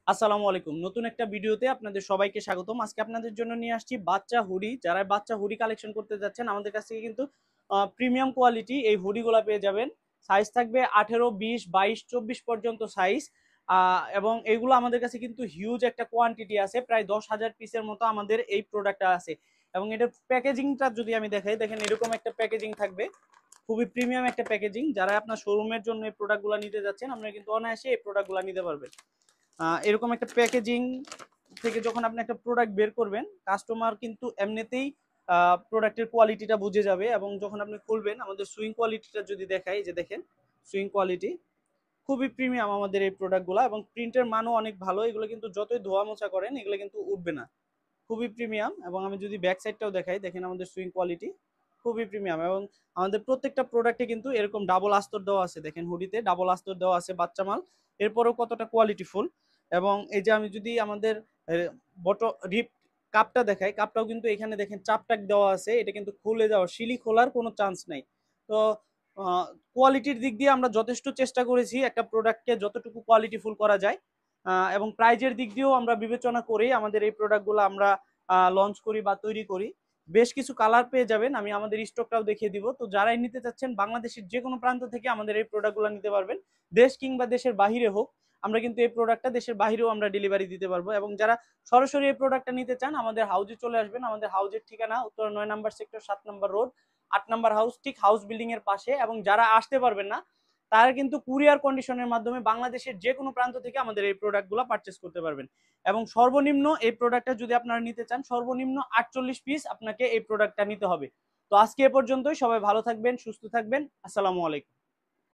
আসসালামু আলাইকুম। নতুন একটা ভিডিওতে আপনাদের সবাইকে স্বাগতম। আজকে আপনাদের জন্য নিয়ে আসছি বাচ্চা হুডি। যারা বাচ্চা হুডি কালেকশন করতে যাচ্ছেন আমাদের কাছ থেকে কিন্তু প্রিমিয়াম কোয়ালিটি এই হুডিগুলা পেয়ে যাবেন। সাইজ থাকবে 18, 20, 22, 24 পর্যন্ত সাইজ। এবং এইগুলো আমাদের কাছে কিন্তু হিউজ একটা কোয়ান্টিটি আছে। প্রায় 10,000 পিসের মতো আমাদের এই প্রোডাক্টটা আছে। এবং এটার প্যাকেজিংটা যদি আমি দেখাই, দেখেন এরকম একটা প্যাকেজিং থাকবে। খুবই প্রিমিয়াম একটা প্যাকেজিং। যারা আপনার শোরুমের জন্য এই প্রোডাক্টগুলো নিতে যাচ্ছেন, আপনারা কিন্তু অনায়াসে এই প্রোডাক্টগুলো নিতে পারবেন। এরকম একটা প্যাকেজিং থেকে যখন আপনি একটা প্রোডাক্ট বের করবেন, কাস্টমার কিন্তু এমনিতেই প্রোডাক্টের কোয়ালিটিটা বুঝে যাবে। এবং যখন আপনি খুলবেন, আমাদের সুইং কোয়ালিটিটা যদি দেখাই, যে দেখেন সুইং কোয়ালিটি খুবই প্রিমিয়াম আমাদের এই প্রোডাক্টগুলো, এবং প্রিন্টের মানও অনেক ভালো। এগুলো কিন্তু যতই ধোয়া মোছা করেন এগুলো কিন্তু উঠবে না, খুবই প্রিমিয়াম। এবং আমি যদি ব্যাক সাইডটাও দেখাই, দেখেন আমাদের সুইং কোয়ালিটি খুবই প্রিমিয়াম। এবং আমাদের প্রত্যেকটা প্রোডাক্টে কিন্তু এরকম ডাবল আস্তর দেওয়া আছে। দেখেন হুডিতে ডাবল আস্তর দেওয়া আছে, বাচ্চা মাল। এরপরেও কতটা কোয়ালিটিফুল। এবং এই যে আমি যদি আমাদের বটো রিপ কাপটা দেখাই, কাপটাও কিন্তু এখানে দেখেন চাপটাক দেওয়া আছে। এটা কিন্তু খুলে যাওয়ার, শিলি খোলার কোনো চান্স নাই। তো কোয়ালিটির দিক দিয়ে আমরা যথেষ্ট চেষ্টা করেছি একটা প্রোডাক্টকে যতটুকু কোয়ালিটিফুল করা যায়। এবং প্রাইজের দিক দিয়েও আমরা বিবেচনা করি আমাদের এই প্রোডাক্টগুলো আমরা লঞ্চ করি বা তৈরি করি। বেশ কিছু কালার পেয়ে যাবেন, আমি আমাদের স্টকটাও দেখিয়ে দিব। তো যারাই নিতে চাচ্ছেন বাংলাদেশের যে কোনো প্রান্ত থেকে আমাদের এই প্রোডাক্টগুলো নিতে পারবেন, দেশ কিংবা দেশের বাহিরে হোক। আমরা কিন্তু এই প্রোডাক্টটা দেশের বাহিরেও আমরা ডেলিভারি দিতে পারবো। এবং যারা সরাসরি এই প্রোডাক্টটা নিতে চান, আমাদের হাউজে চলে আসবেন। আমাদের হাউজের ঠিকানা উত্তর 9 নম্বর সেক্টর, 7 নম্বর রোড, 8 নম্বর হাউস, ঠিক হাউস বিল্ডিং এর পাশে। এবং যারা আসতে পারবেন না, তারা কিন্তু কুরিয়ার কন্ডিশনের মাধ্যমে বাংলাদেশের যে কোনো প্রান্ত থেকে আমাদের এই প্রোডাক্টগুলো পারচেস করতে পারবেন। এবং সর্বনিম্ন এই প্রোডাক্টটা যদি আপনারা নিতে চান, সর্বনিম্ন 48 পিস আপনাকে এই প্রোডাক্টটা নিতে হবে। তো আজকে এ পর্যন্তই। সবাই ভালো থাকবেন, সুস্থ থাকবেন। আসসালামু আলাইকুম।